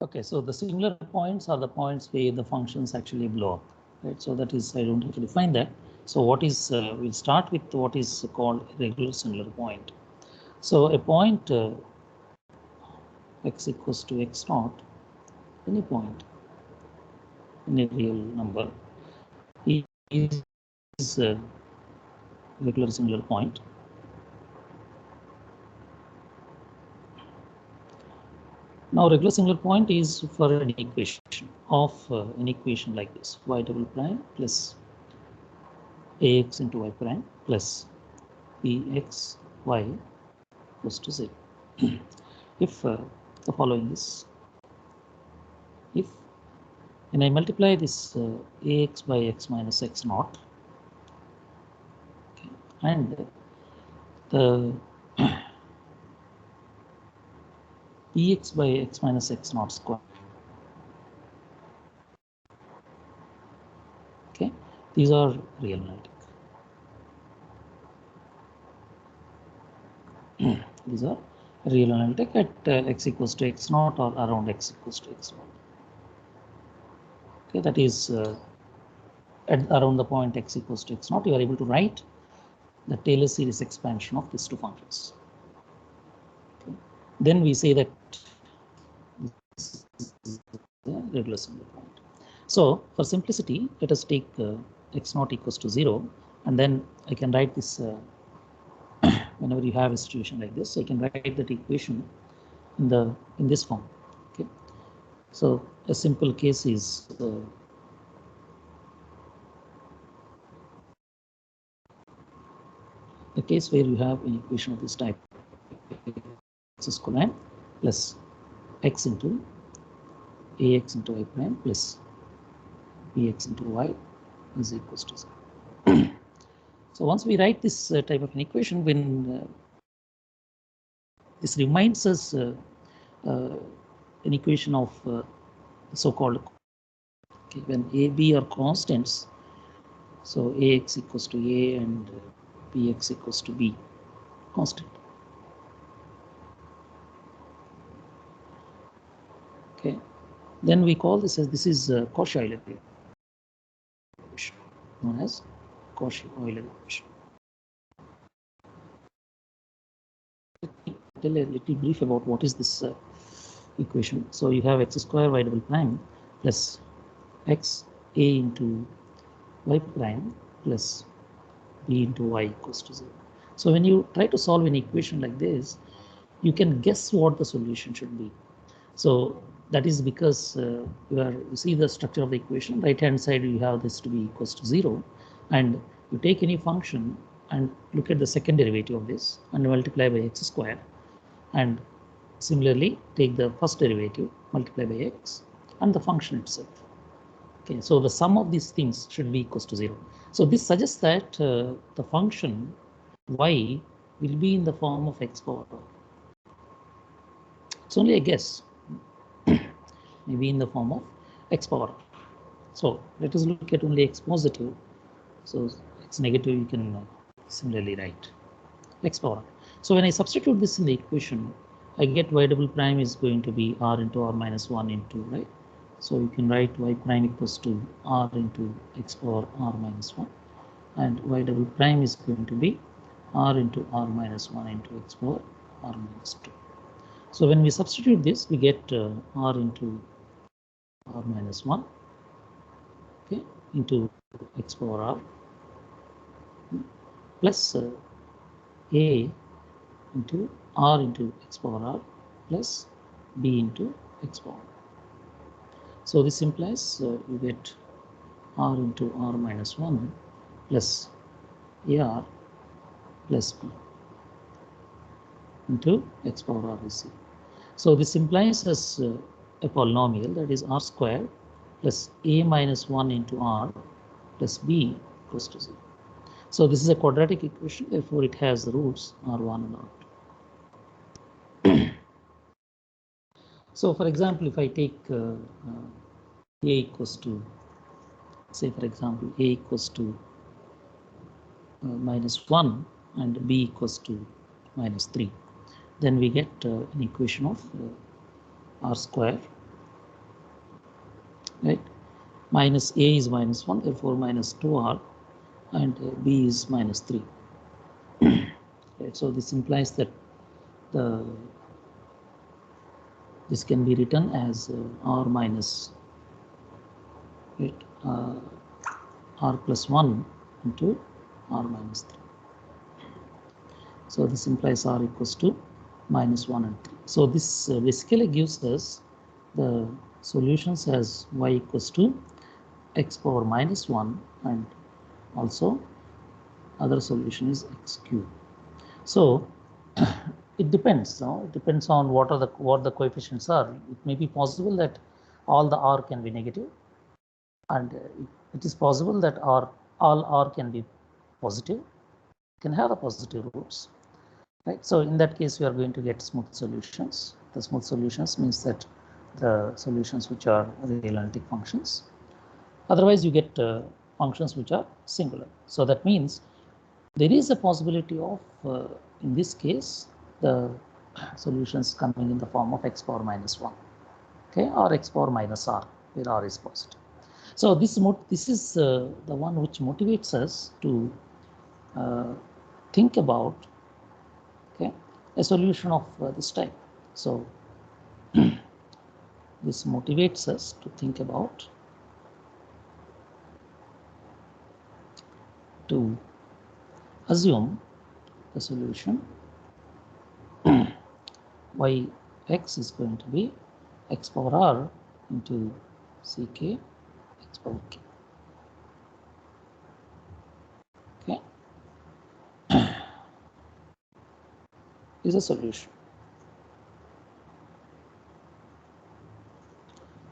Okay, so the singular points are the points where the functions actually blow up, right? So that is, I don't have to define that. So what is, we'll start with what is called a regular singular point. So a point x equals to x naught, any point in a real number is a regular singular point. Now regular singular point is for an equation of an equation like this: y double prime plus ax into y prime plus bx y equals to 0. If the following is, if when I multiply this ax by x minus x naught, okay, and the bx by x minus x naught square, okay, these are real analytic. These are real analytic at x equals to x naught or around x equals to x naught. Okay, that is at around the point x equals to x naught, you are able to write the Taylor series expansion of these two functions. Okay. Then we say that this is the regular singular point. So for simplicity, let us take x naught equals to 0, and then I can write this whenever you have a situation like this, I can write that equation in this form. Okay, so a simple case is the case where you have an equation of this type: x squared plus x into ax into y prime plus bx into y is equals to 0. So once we write this type of an equation, when this reminds us an equation of so-called, okay, when a, b are constants, so ax equals to a and bx equals to b, constant. Okay, then we call this as, this is Cauchy-Euler equation, known as Cauchy-Euler equation. Tell a little brief about what is this equation. So you have x square y double prime plus x a into y prime plus b into y equals to 0. So when you try to solve an equation like this, you can guess what the solution should be. So that is because you see the structure of the equation. Right hand side you have this to be equals to 0, and you take any function and look at the second derivative of this and multiply by x square, and similarly take the first derivative, multiply by x and the function itself. Okay, so the sum of these things should be equals to 0. So this suggests that the function y will be in the form of x power. It's only a guess. Maybe in the form of x power. So let us look at only x positive. So x negative you can similarly write x power. So when I substitute this in the equation, I get y double prime is going to be r into r minus 1 into, right? So you can write y prime equals to r into x power r minus 1, and y double prime is going to be r into r minus 1 into x power r minus 2. So when we substitute this, we get r into r minus 1, okay, into x power r plus a into r into x power r plus b into x power r. So this implies you get r into r minus 1 plus ar plus b into x power r is 0. So this implies as a polynomial, that is r square plus a minus 1 into r plus b equals to 0. So this is a quadratic equation, therefore it has the roots r1 and r2. So for example, if I take a equals to, say for example, a equals to minus 1 and b equals to minus 3, then we get an equation of r square right? Minus a is minus 1, therefore minus 2r, and b is minus 3. Right? So this implies that this can be written as r minus, right, r plus 1 into r minus 3. So this implies r equals to minus 1 and 3. So this basically gives us the solutions as y equals to x power minus 1, and also other solution is x cube. So it depends. No? It depends on what the coefficients are. It may be possible that all the r can be negative, and it is possible that all r can be positive, can have the positive roots. Right. So in that case, we are going to get smooth solutions. The smooth solutions means that the solutions which are real analytic functions. Otherwise, you get functions which are singular. So that means there is a possibility of, in this case, the solutions coming in the form of x power minus 1, okay, or x power minus r, where r is positive. So this is the one which motivates us to think about, okay, a solution of this type. So this motivates us to think about, to assume the solution y x is going to be x power r into ck x power k. Okay, is a solution.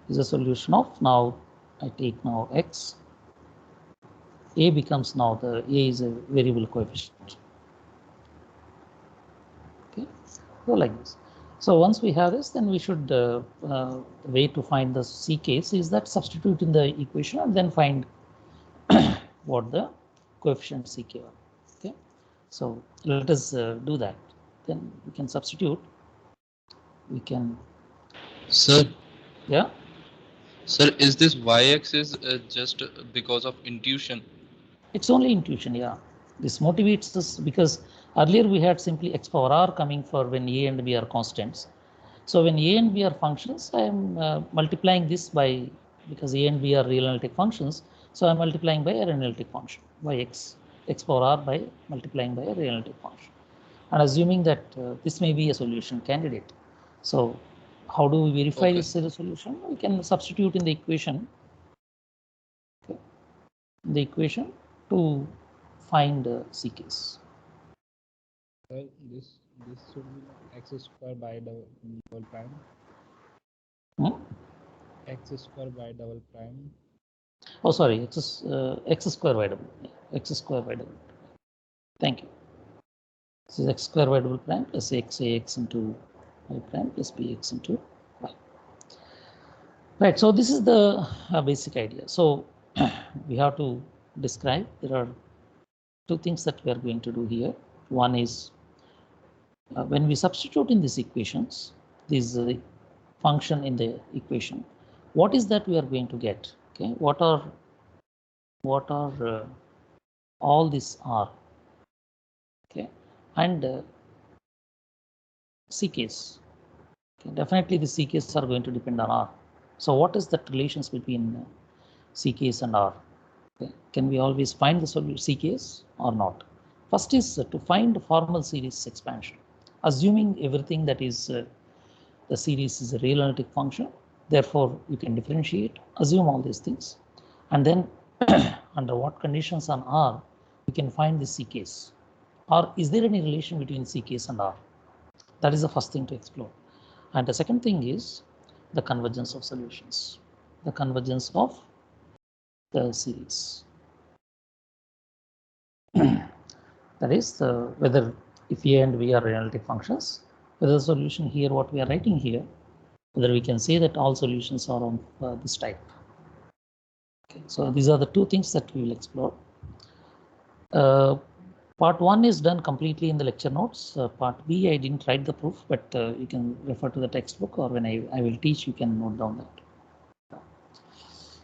Is a solution of, now I take now x, a becomes, now the a is a variable coefficient. Okay, so like this. So once we have this, then we should way to find the ck's is that substitute in the equation and then find what the coefficient ck are. Okay, so let us do that. Then we can substitute. We can. Sir. Yeah. Sir, is this y-axis just because of intuition? It's only intuition, yeah. This motivates us because earlier we had simply x power r coming for when a and b are constants. So when a and b are functions, I am multiplying this by, because a and b are real analytic functions, so I am multiplying by a real analytic function by x power r by multiplying by a real analytic function, and assuming that this may be a solution candidate. So how do we verify this as a solution? We can substitute in the equation. Okay. In the equation to find ck's. Sir, this should be x square by double prime. X square by double prime. Oh, sorry, x square by double. X square by double. Thank you. This is x square by double prime plus x ax into y prime plus bx into y. Right. So this is the basic idea. So we have to describe. There are two things that we are going to do here. One is when we substitute in these equations, this function in the equation, what is that we are going to get? Okay, what are all these are? Okay, and ck's. Okay, definitely the ck's are going to depend on r. So what is that relations between ck's and r? Okay, can we always find the solution ck's or not? First is to find formal series expansion, assuming everything that is the series is a real analytic function. Therefore, you can differentiate, assume all these things, and then under what conditions on R, you can find the ck's. Or is there any relation between ck's and R? That is the first thing to explore. And the second thing is the convergence of solutions, the convergence of the series. That is whether if A and B are analytic functions, whether the solution here, what we are writing here, whether we can say that all solutions are on this type. Okay, so these are the two things that we will explore. Part 1 is done completely in the lecture notes. Part B, I didn't write the proof, but you can refer to the textbook, or when I will teach, you can note down that.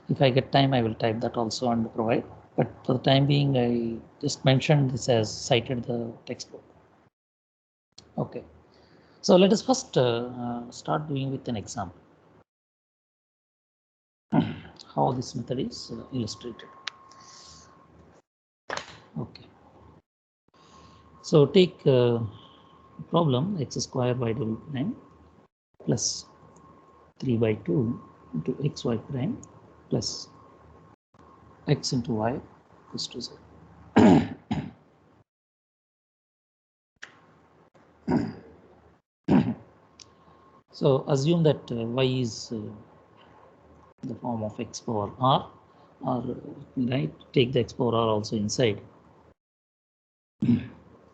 If I get time, I will type that also and provide. But for the time being, I just mentioned this as cited the textbook. Okay. So let us first start doing with an example. How this method is illustrated. Okay. So take problem x square y double prime plus 3 by 2 into xy prime plus x into y equals to 0. So assume that y is the form of x power r, or right, take the x power r also inside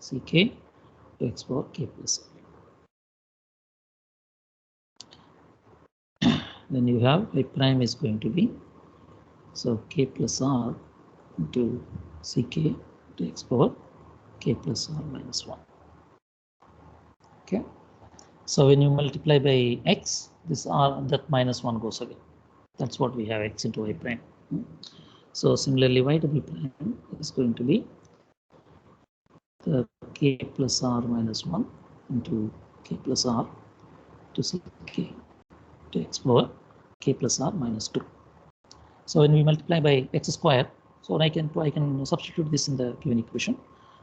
ck to x power k plus r. Then you have y prime is going to be, so k plus r into ck to x power k plus r minus 1. Okay. So when you multiply by x, this r, that minus 1 goes away. That's what we have, x into y prime. So similarly, y double prime is going to be the k plus r minus 1 into k plus r to ck to x power k plus r minus 2. So when we multiply by x square, so I can substitute this in the given equation.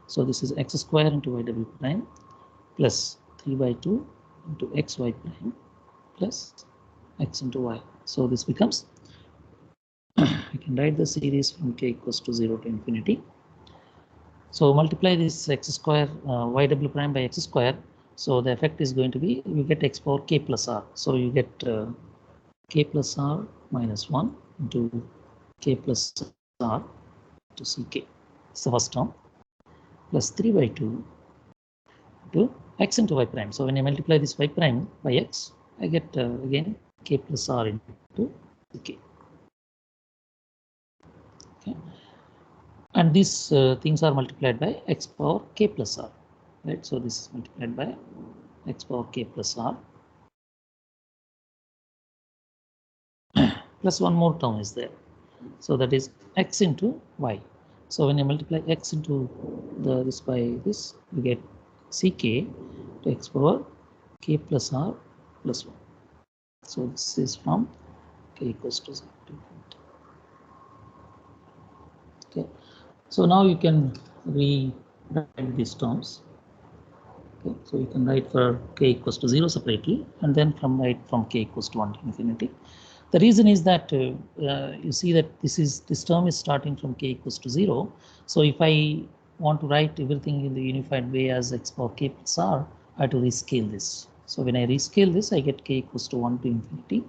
So this is x square into y double prime plus 3 by 2 into xy prime plus x into y. So this becomes, I can write the series from k equals to 0 to infinity. So multiply this x square y double prime by x square. So the effect is going to be, you get x power k plus r. So you get k plus r minus 1 into k plus r to ck. It's the first term, plus 3 by 2 to x into y prime. So when I multiply this y prime by x, I get again k plus r into ck. Okay. And these things are multiplied by x power k plus r, right? So this is multiplied by x power k plus r plus one more term is there. So that is x into y. So when you multiply x into this by this, you get ck to x power k plus r plus 1. So this is from k equals to 0. Okay. So now you can rewrite these terms. Okay. So you can write for k equals to 0 separately, and then write from k equals to 1 to infinity. The reason is that you see that this term is starting from k equals to 0. So if I want to write everything in the unified way as x power k plus r, I have to rescale this. So when I rescale this, I get k equals to 1 to infinity,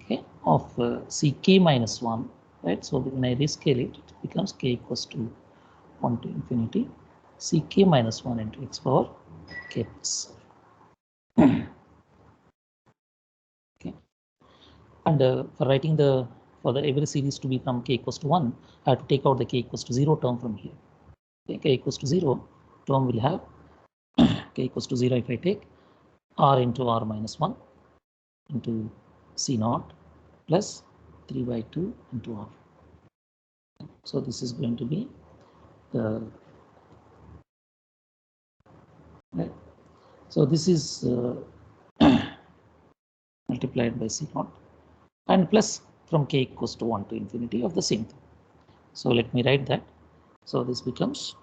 okay, of ck minus 1, right? So when I rescale it, it becomes k equals to 1 to infinity ck minus 1 into x power k plus r. Okay. And for writing for the every series to be from k equals to 1, I have to take out the k equals to 0 term from here. Okay, k equals to 0 term will have k equals to 0 if I take r into r minus 1 into c naught plus 3 by 2 into r. So this is going to be the, right? So this is multiplied by c naught and plus from k equals to 1 to infinity of the same thing. So let me write that. So this becomes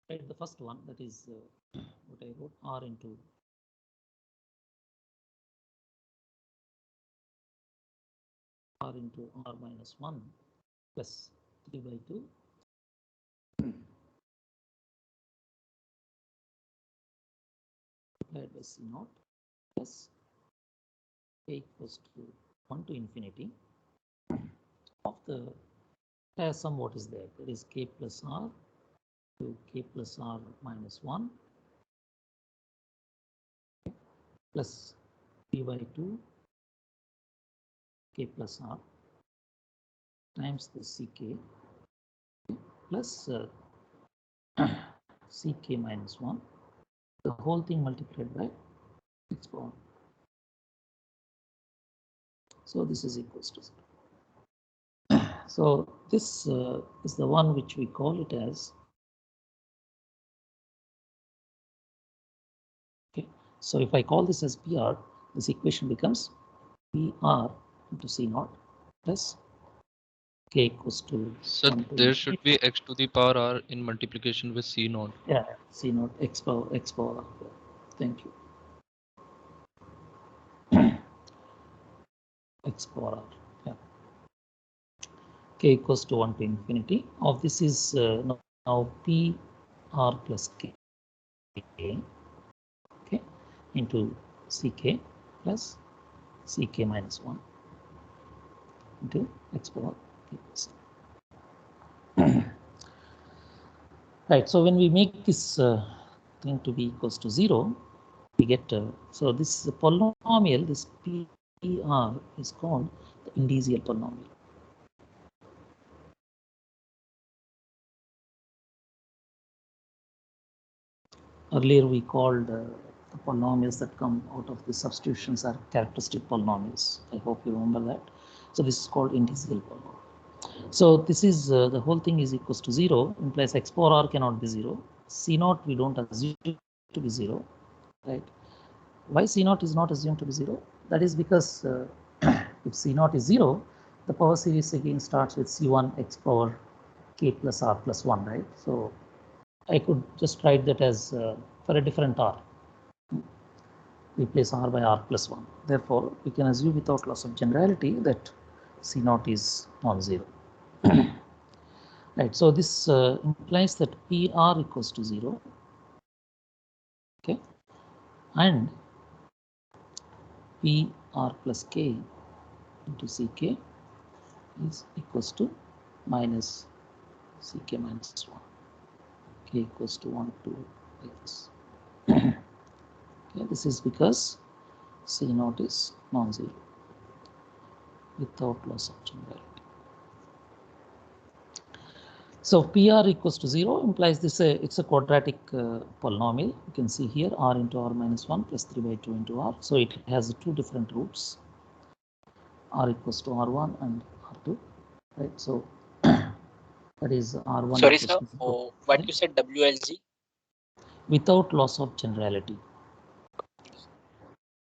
right, the first one, that is what I wrote, r into r minus 1 plus 3 by 2 multiplied by c naught plus k equals to 1 to infinity of the sum. What is there? There is k plus r to k plus r minus 1 plus 3 by 2 k plus r times the ck plus ck minus 1, the whole thing multiplied by x power. So this is equals to 0. So this is the one which we call it as. Okay. So if I call this as PR, this equation becomes PR into C naught plus K equals to. So there should be x to the power r in multiplication with c naught. Yeah, C naught x power r. Thank you. X power r. Yeah. K equals to 1 to infinity. Of this is now P r plus K. Okay, into Ck plus Ck minus 1 into x power k plus. Right, so when we make this thing to be equals to 0, we get, so this polynomial, this PR is called the indicial polynomial. Earlier we called the polynomials that come out of the substitutions are characteristic polynomials. I hope you remember that. So this is called indicial polynomial. So this is the whole thing is equals to 0, implies x power r cannot be 0. C naught we don't assume to be 0, right? Why C naught is not assumed to be 0? That is because if C naught is 0, the power series again starts with C1 x power k plus r plus 1, right? So I could just write that as for a different r, replace r by r plus 1. Therefore, we can assume without loss of generality that C naught is non-zero. Right, so this implies that PR equals to 0, okay, and PR plus K into Ck is equals to minus Ck minus 1, K equals to 1, 2, like this. Okay, this is because C naught is non-zero without loss of generality. So PR equals to 0 implies this it's a quadratic polynomial. You can see here r into r minus 1 plus 3 by 2 into r. So it has two different roots, r equals to r1 and r2, right? So that is r1. Sorry, sir. Oh, what you said, WLG? Without loss of generality.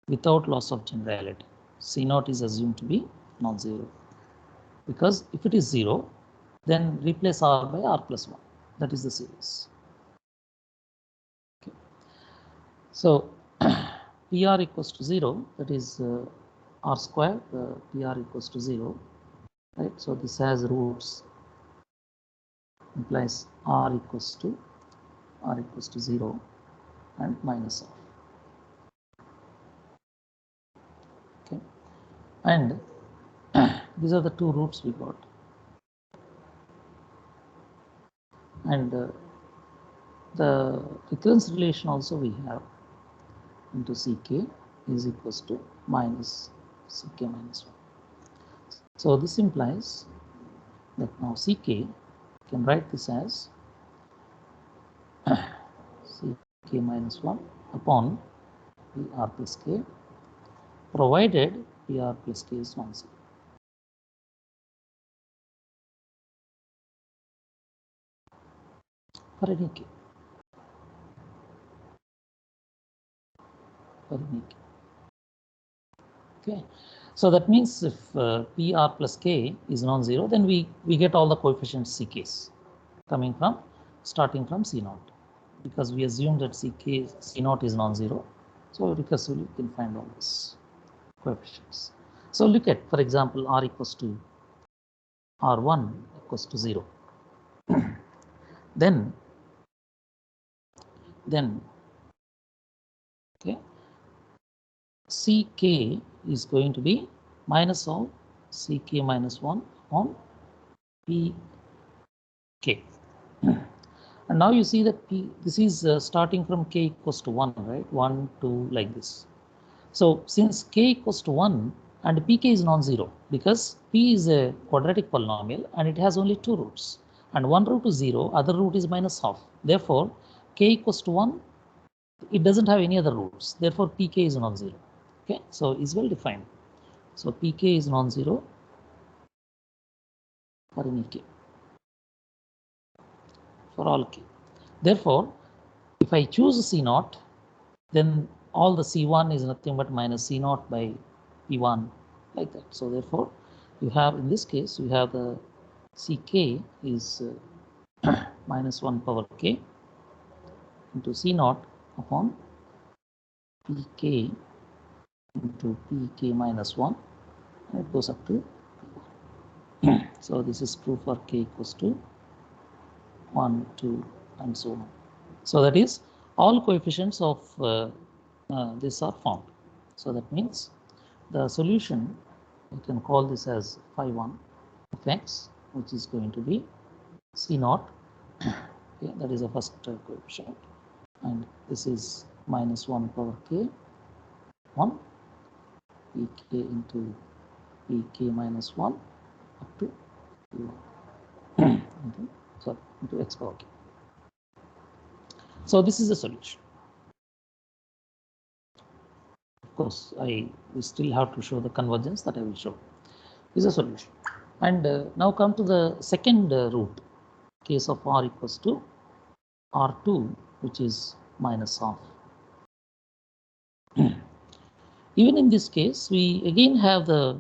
Without loss of generality. C naught is assumed to be non-zero. Because if it is 0, then replace r by r plus 1. That is the series. Okay. So PR equals to 0, that is r square, PR equals to 0, right? So this has roots, implies r equals to 0 and minus r. Okay, and these are the two roots we got, and the recurrence relation also we have into Ck is equals to minus Ck minus 1. So this implies that now Ck can write this as Ck minus 1 upon Pr plus K, provided Pr plus K is non-zero. For any K. For any K. Okay, so that means if PR plus K is non-zero, then we get all the coefficients Ck's coming from, starting from C naught, because we assume that C naught is non-zero. So recursively we can find all these coefficients. So look at, for example, r equals to r1 equals to 0. then okay, Ck is going to be minus of Ck minus 1 on Pk. And now you see that this is starting from k equals to 1, right? 1, 2, like this. So since k equals to 1 and pk is non-zero, because p is a quadratic polynomial and it has only two roots. and one root is 0, other root is minus half. Therefore, k equals to 1, it doesn't have any other roots. Therefore, pk is non-zero. Okay, so is well defined. So pk is non-zero for any k, for all k. Therefore, if I choose C0, then all the C1 is nothing but minus C0 by P1, like that. So therefore, you have, in this case, you have the Ck is minus 1 power k into C0 upon Pk into Pk minus 1, and it goes up to P1. So this is true for k equals to 1, 2, and so on. So that is all coefficients of this are found. So that means the solution, you can call this as phi 1 of x, which is going to be C0. Okay, that is the first coefficient, and this is minus 1 power k 1 pk into pk minus 1 up to p1 into x power k. So this is the solution. Of course, we still have to show the convergence that I will show. This is a solution. And now come to the second root, case of r equals to r2, which is minus half. Even in this case, we again have the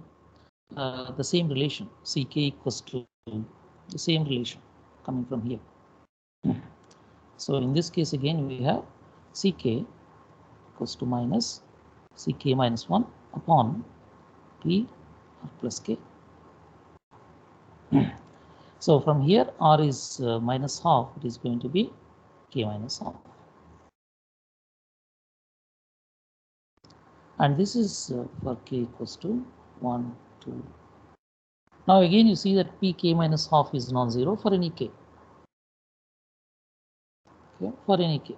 same relation, ck equals to the same relation coming from here. So in this case, again, we have ck equals to minus ck minus 1 upon p r plus k. So from here, r is minus half, it is going to be k minus half. And this is for k equals to 1, 2. Now again, you see that pk minus half is non-zero for any k. Okay, for any k.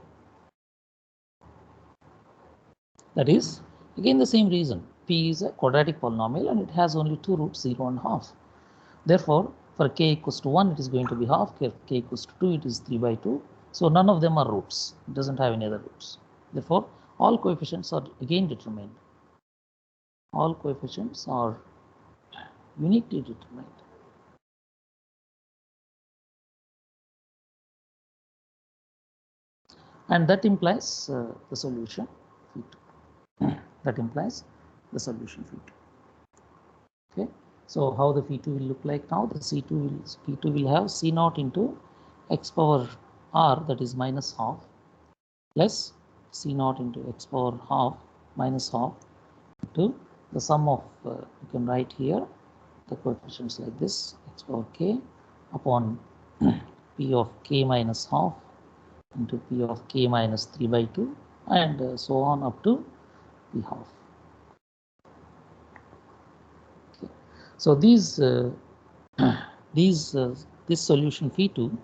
That is, again, the same reason. P is a quadratic polynomial and it has only two roots, 0 and half. Therefore, for k equals to 1, it is going to be half. K equals to 2, it is 3 by 2. So none of them are roots. It doesn't have any other roots. Therefore, all coefficients are again determined. All coefficients are uniquely determined. And that implies the solution phi2. That implies the solution phi2. Okay. So how the phi2 will look like now? The phi2 will have C0 into x power r, that is minus half, plus C0 into x power half minus half to the sum of, you can write here the coefficients like this, x power k upon p of k minus half into p of k minus 3 by 2, and so on up to p half. Okay. So these this solution phi2,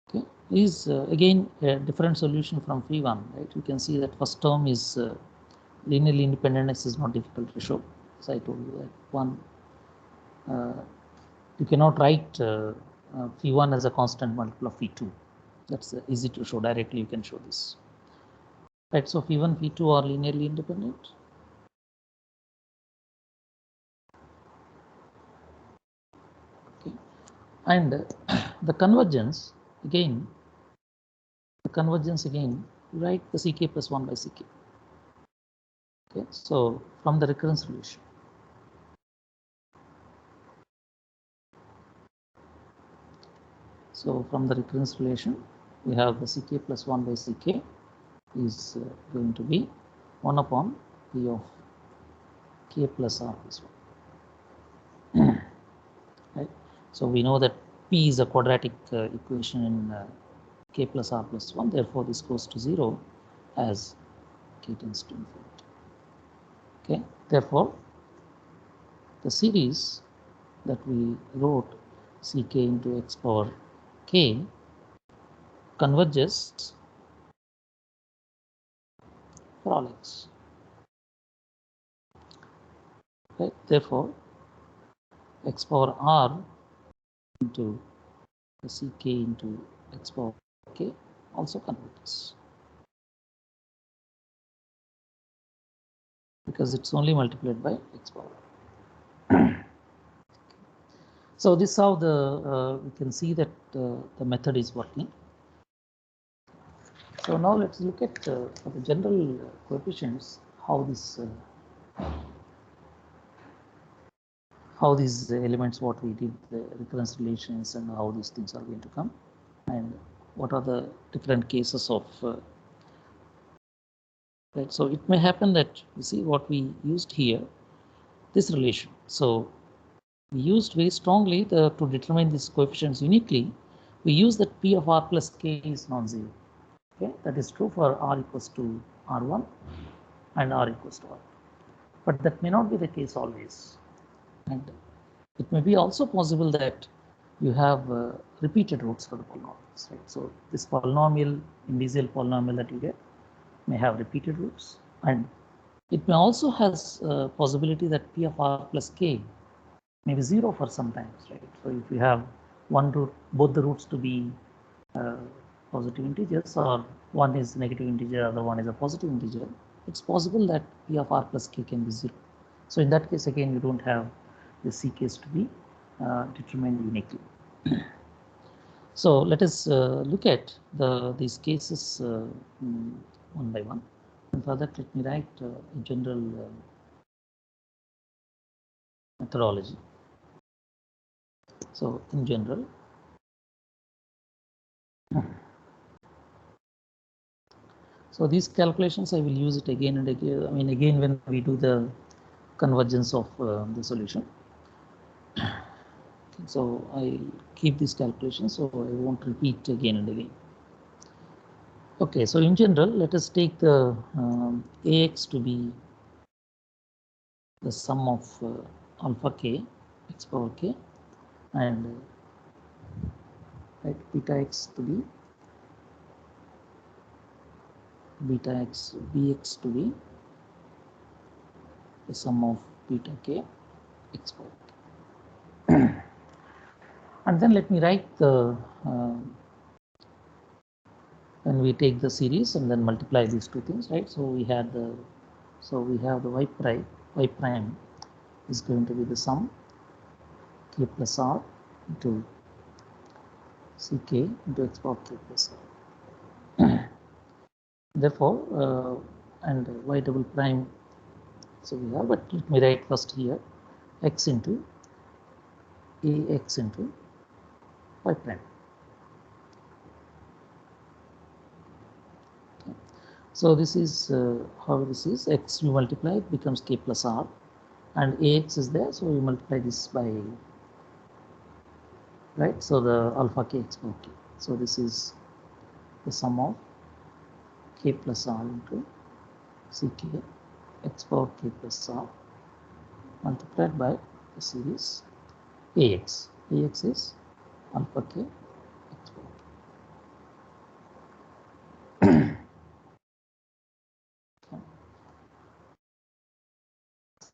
okay, is again a different solution from phi1, right? You can see that first term is linearly independence is not difficult to show. So I told you that one, you cannot write phi1 as a constant multiple of phi2. That's easy to show. Directly you can show this. Right, so phi1, phi2 are linearly independent. Okay. And the convergence again, write the ck plus 1 by ck. Okay, so from the recurrence relation. So from the recurrence relation, we have the ck plus 1 by ck is going to be 1 upon p of k plus r plus 1. Right? So we know that p is a quadratic equation in k plus r plus 1. Therefore, this goes to 0 as k tends to infinity. Okay. Therefore, the series that we wrote ck into x power k converges for all x. Right? Therefore, x power r into plus ck into x power k also converges, because it's only multiplied by x power. So this is how the we can see that the method is working. So now let's look at for the general coefficients how this how these elements, what we did, the recurrence relations, and how these things are going to come, and what are the different cases of right. So it may happen that you see what we used here, this relation. So we used very strongly to determine these coefficients uniquely. We use that P of r plus k is non-zero. Okay, that is true for r equals to r1 and r equals to r. But that may not be the case always. And it may be also possible that you have repeated roots for the polynomials, right? So this polynomial, indicial polynomial that you get may have repeated roots, and it may also has possibility that P of r plus k may be zero for sometimes, right? So if you have one root, both the roots to be positive integers, or one is negative integer, other one is a positive integer, it's possible that P of r plus k can be zero. So in that case, again, you don't have the C case to be determined uniquely. So let us look at these cases one by one. And for that, let me write a general methodology. So in general, so these calculations I will use it again and again. I mean, again when we do the convergence of the solution. So I keep this calculation, so I won't repeat again and again. Okay, so in general, let us take the AX to be the sum of alpha k, x power k, and beta x to be beta x, bx to be the sum of beta k, x power k. And then let me write the when we take the series and then multiply these two things, right? So we have the y prime is going to be the sum k plus r into ck into x power k plus r. Therefore, and y double prime, so we have, but let me write first here x into ax into y prime. Okay. So this is how this is, x you multiply, it becomes k plus r, and ax is there, so you multiply this by, right, so the alpha k x power k. So this is the sum of k plus r into ck x power k plus r multiplied by the series ax. Ax is alpha k x power k.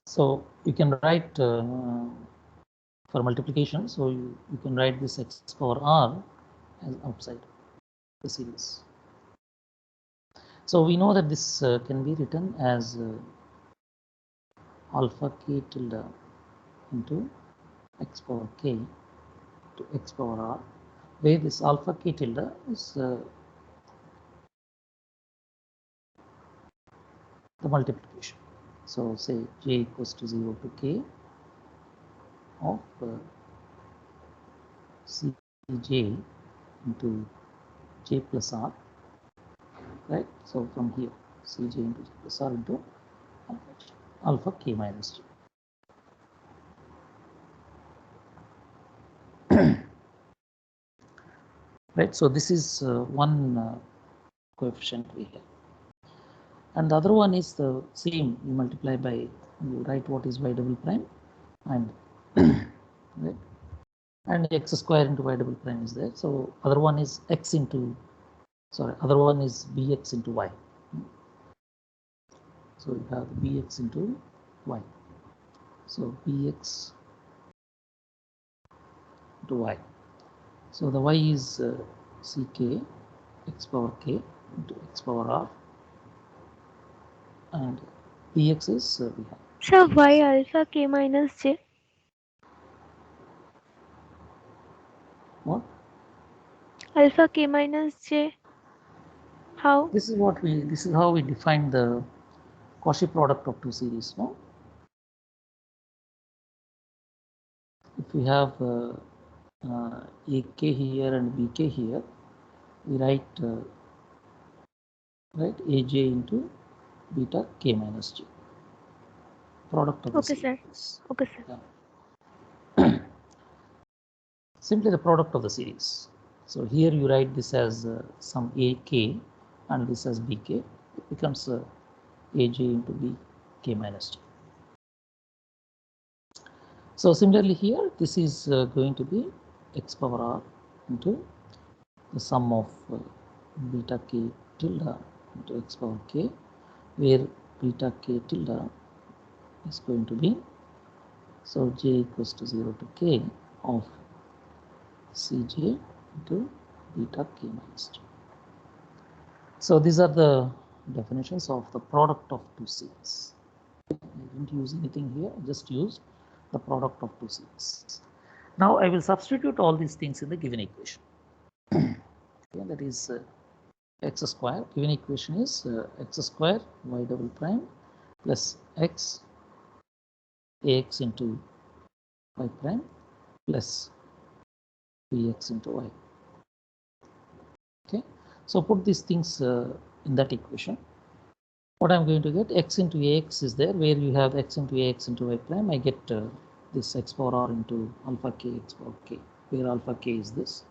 So you can write for multiplication, so you can write this x power r as outside the series. So we know that this can be written as alpha k tilde into x power k to x power r, where this alpha k tilde is the multiplication. So say j equals to 0 to k of cj into j plus r, right? So from here cj into j plus r into alpha k minus j. Right, so this is one coefficient we have, and the other one is the same. You multiply by, you write what is y double prime, and right, and x square into y double prime is there. So other one is x into, sorry, other one is bx into y. So you have bx into y. So bx into y. So the y is ck x power k into x power r, and px is we have. Sir, why alpha k minus j? What? Alpha k minus j. How? This is how we define the Cauchy product of two series. No? If we have AK here and BK here, we write AJ into beta k minus j. Product of the series. Okay, sir. Yeah. Simply the product of the series. So here you write this as some AK and this as BK. It becomes AJ into BK minus j. So similarly here, this is going to be x power r into the sum of beta k tilde into x power k, where beta k tilde is going to be, so j equals to 0 to k of Cj into beta k minus j. So these are the definitions of the product of two series. I didn't use anything here, I just used the product of two series. Now I will substitute all these things in the given equation. Okay, that is x square. Given equation is x square y double prime plus x ax into y prime plus bx into y. Okay, so put these things in that equation. What I'm going to get, x into ax is there, where you have x into ax into y prime. I get this x power r into alpha k x power k, where alpha k is this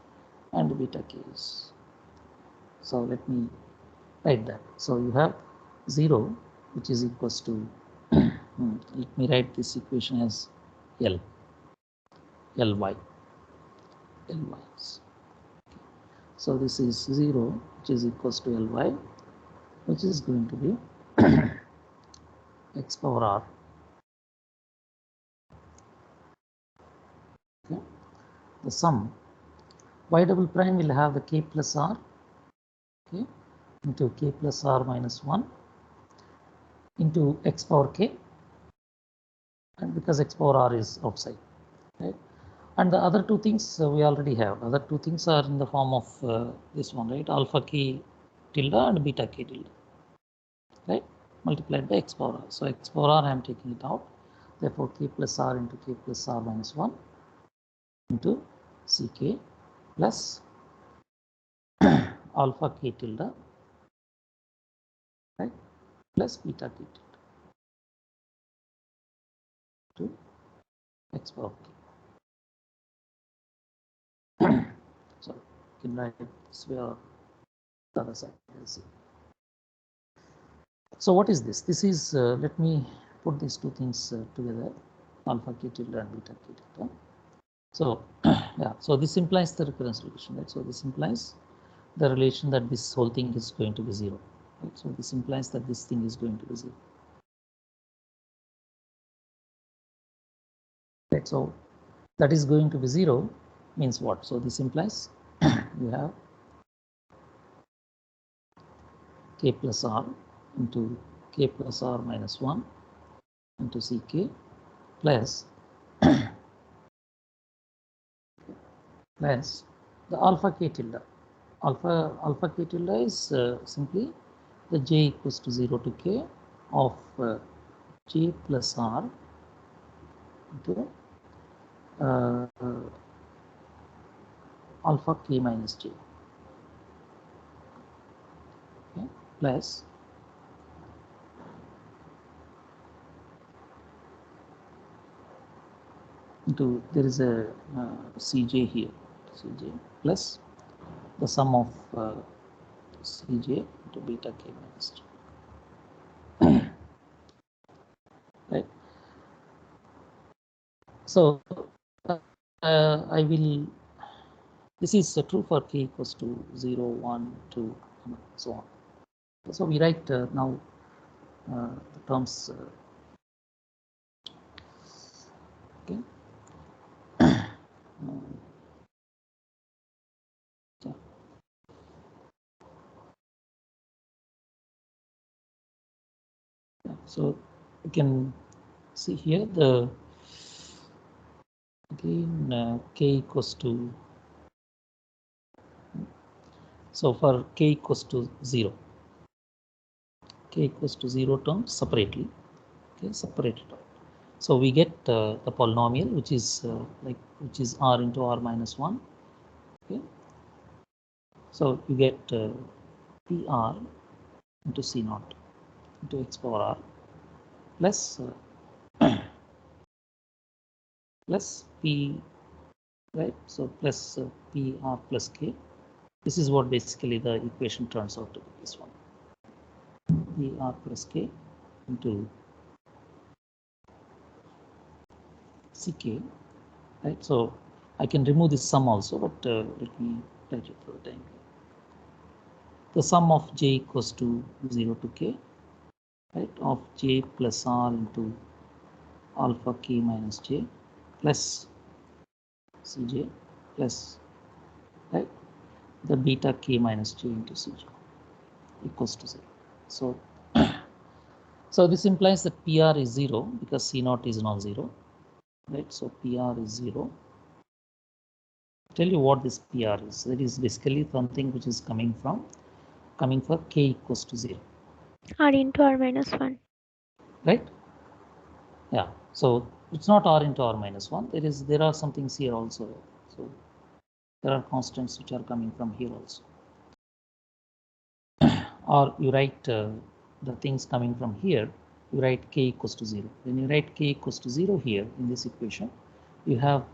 and beta k is. So let me write that. So you have 0, which is equals to let me write this equation as L, Ly, Ly. So this is 0, which is equals to Ly, which is going to be x power r. Okay. The sum y double prime will have the k plus r, okay, into k plus r minus 1 into x power k, and because x power r is outside, right? And the other two things we already have. Other two things are in the form of this one, right? Alpha k tilde and beta k tilde, right? Multiplied by x power r. So x power r I am taking it out. Therefore k plus r into k plus r minus 1 into ck plus alpha k tilde, right? Plus beta k tilde to x power k. So you can write it this way or the other side. We'll see. So what is this? This is, let me put these two things together, alpha k tilde and beta k tilde. So yeah, so this implies the recurrence relation, right? So this implies the relation that this whole thing is going to be 0. Right? So this implies that this thing is going to be 0. Right, so that is going to be 0 means what? So this implies you have k plus r into k plus r minus 1 into ck plus plus the alpha k tilde. Alpha k tilde is simply the j equals to 0 to k of j plus r into alpha k minus j, okay, plus into, there is a cj here, cj plus the sum of cj into beta k minus j, right? So I will, this is true for k equals to 0, 1, 2, so on. So we write now the terms, okay. So you can see here the again k equals to, so for k equals to 0, k equals to 0 terms separately, okay, separated out. So we get the polynomial which is which is r into r minus 1. Okay, so you get pr into c naught into x power r plus plus p, right? So plus pr plus k. This is what basically the equation turns out to be, this one, pr plus k into ck, right? So I can remove this sum also, but let me write it for the time. The sum of j equals to 0 to k, right, of j plus r into alpha k minus j plus cj plus, right, the beta k minus j into cj equals to 0. So so this implies that pr is 0 because c naught is non-zero, right? So pr is 0. Tell you what this pr is. That is basically something which is coming for k equals to 0, R into R minus 1. right? Yeah, so it's not r into r minus 1. There are some things here also. So there are constants which are coming from here also. Or you write the things coming from here, you write k equals to 0. When you write k equals to 0 here in this equation, you have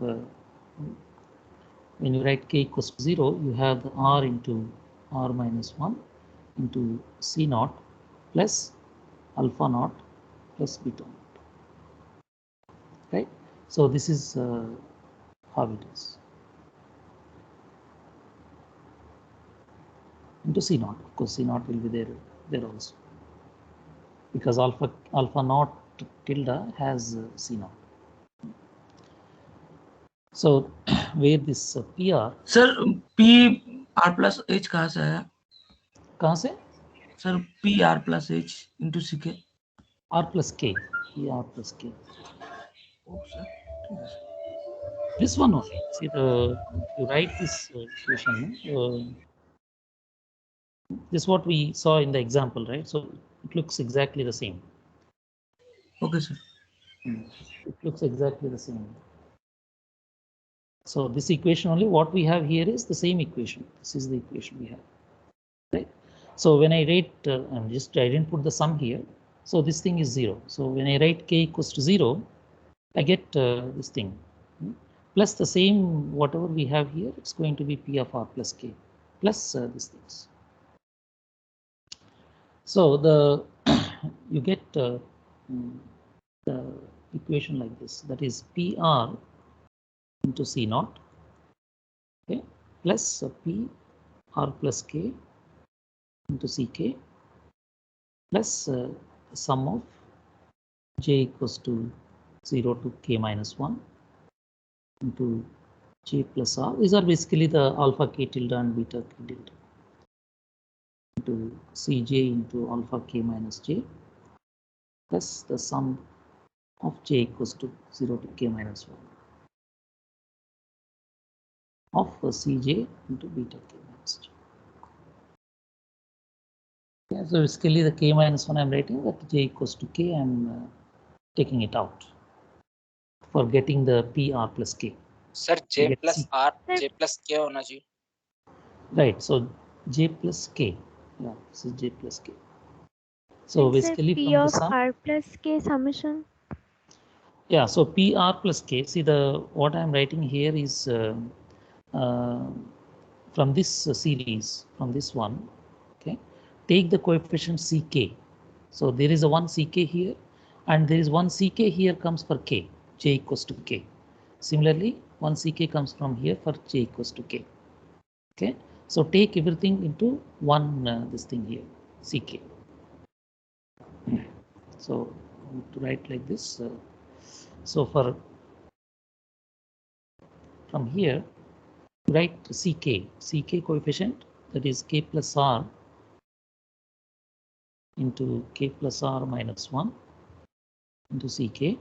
when you write k equals to 0, you have the r into r minus 1 into c naught plus alpha naught plus beta naught, right? So this is how it is, into c naught. Of course, c naught will be there also, because alpha naught tilde has c naught. So where this pr, sir P R plus H कहाँ से आया? कहाँ से? Sir P R plus H into C K, r plus k, r plus k. ओ sir ठीक है sir. This one only. See, you write this equation. This is what we saw in the example, right? So it looks exactly the same. Okay sir. It looks exactly the same. So this equation only, what we have here is the same equation. This is the equation we have, right? So when I write, I didn't put the sum here. So this thing is 0. So when I write k equals to 0, I get this thing. Plus the same, whatever we have here, it's going to be p of r plus k plus these things. So the you get the equation like this, that is pr into c naught, okay, plus p r plus k into ck plus the sum of j equals to 0 to k minus 1 into j plus r. These are basically the alpha k tilde and beta k tilde into cj into alpha k minus j plus the sum of j equals to 0 to k minus 1 of cj into beta k minus j. Yeah, so basically the k minus 1 I'm writing, that j equals to k, I'm taking it out for getting the pr plus k. Sir, J plus R, J plus K होना चाहिए. Right, so j plus k. Yeah, this is j plus k. So basically P from the of sum. R plus K summation. Yeah, so pr plus k. See, what I'm writing here is from this series, from this one. Okay, take the coefficient ck. So there is a one ck here, and there is one ck here comes for k, j equals to k. Similarly, one ck comes from here for j equals to k. Okay, so take everything into one this thing here, ck. So to write like this. So from here, write ck coefficient, that is k plus r into k plus r minus 1 into ck,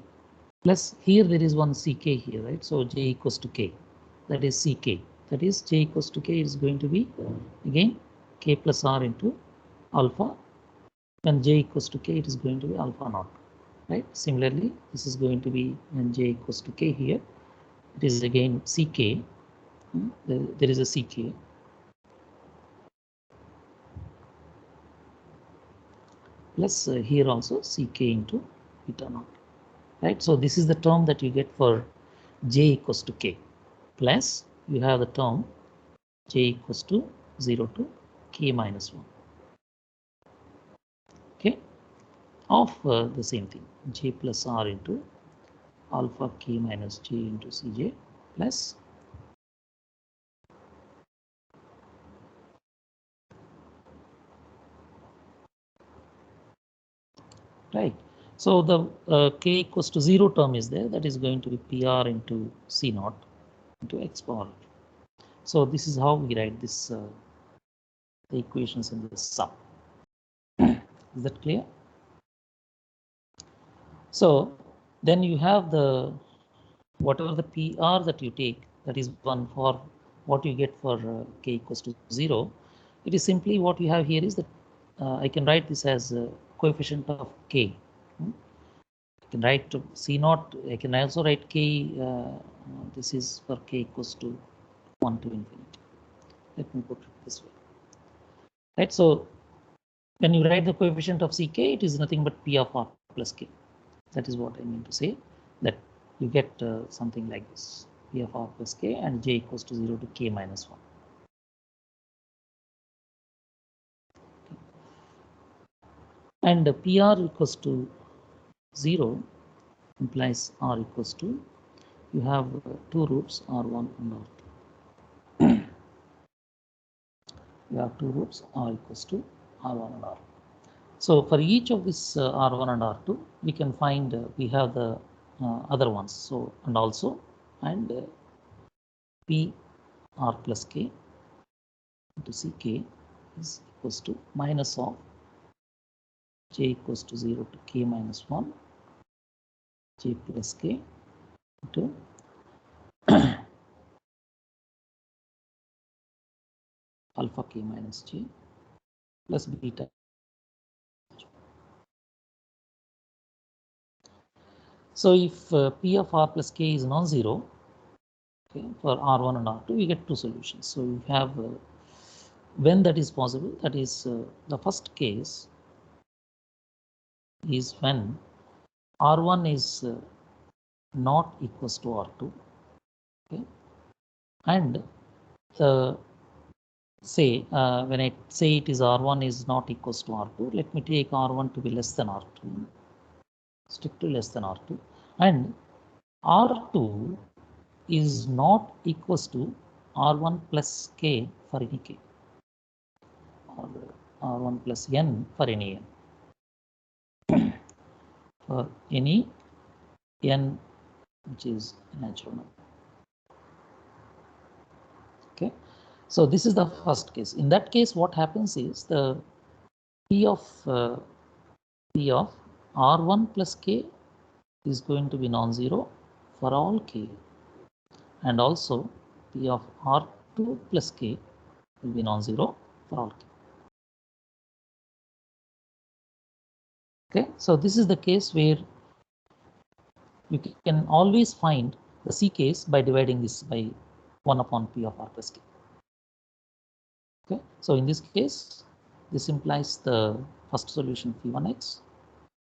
plus here there is one ck here, right? So j equals to k, that is ck, that is j equals to k is going to be again k plus r into alpha. When j equals to k, it is going to be alpha naught, right? Similarly, this is going to be when j equals to k here, it is again ck, there is a ck, plus here also ck into beta naught, right? So this is the term that you get for j equals to k, plus you have the term j equals to 0 to k minus 1, okay, of the same thing, j plus r into alpha k minus j into cj, plus right. So the k equals to 0 term is there, that is going to be pr into c naught into x power. So this is how we write this the equations in this sum. Is that clear? So then you have the whatever the PR that you take, that is one for what you get for k equals to 0. It is simply what you have here is that I can write this as coefficient of k. I can write c naught. I can also write k. This is for k equals to 1 to infinity. Let me put it this way. Right. So when you write the coefficient of ck, it is nothing but p of r plus k. That is what I mean to say, that you get something like this, p of r plus k and j equals to 0 to k minus 1. And pr equals to 0 implies r equals to, you have two roots r1 and r2. You have two roots r equals to r1 and r2. So for each of this r1 and r2, we can find we have the other ones. So and also p r plus k into ck is equals to minus of j equals to 0 to k minus 1 j plus k into alpha k minus j plus beta. So if p of r plus k is non-zero, okay, for r1 and r2, we get two solutions. So we have when that is possible, that is the first case is when r1 is not equals to r2, okay, and the say when I say it is r1 is not equals to r2, let me take r1 to be less than r2, strictly less than r2, and r2 is not equals to r1 plus k for any k, or r1 plus n for any n, for any n which is a natural number. Okay, so this is the first case. In that case, what happens is the p of r1 plus k is going to be non-zero for all k, and also p of r2 plus k will be non-zero for all k. Okay, so this is the case where you can always find the c case by dividing this by 1 upon p of r plus k. Okay, so in this case, this implies the first solution phi1x,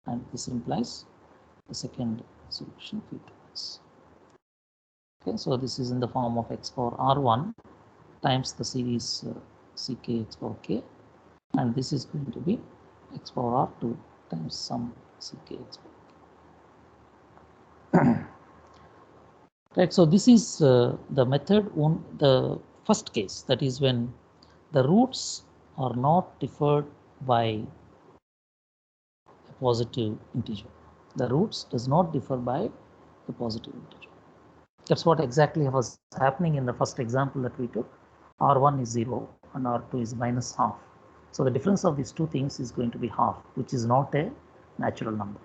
and this implies the second solution phi2x. Okay, so this is in the form of x power r1 times the series ck x power k, and this is going to be x power r2 times some ck x power k. Right, so this is the method on the first case, that is when the roots are not differed by a positive integer. The roots does not differ by the positive integer. That's what exactly was happening in the first example that we took. R1 is 0 and R2 is minus half. So the difference of these two things is going to be half, which is not a natural number.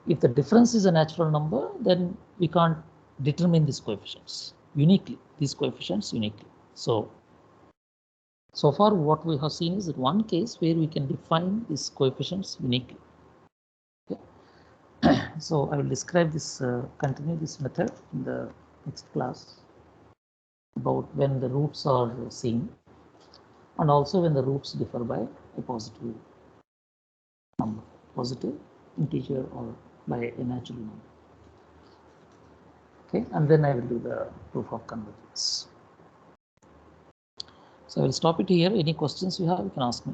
If the difference is a natural number, then we can't determine these coefficients uniquely, So far what we have seen is that one case where we can define these coefficients uniquely. Okay. So I will describe this, continue this method in the next class about when the roots are seen and also when the roots differ by a positive number, positive integer or by a natural number. Okay, and then I will do the proof of convergence. So I will stop it here. Any questions you have, you can ask me.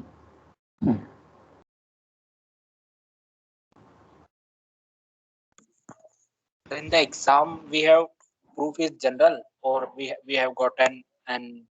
In the exam, we have proof is general, or we have gotten an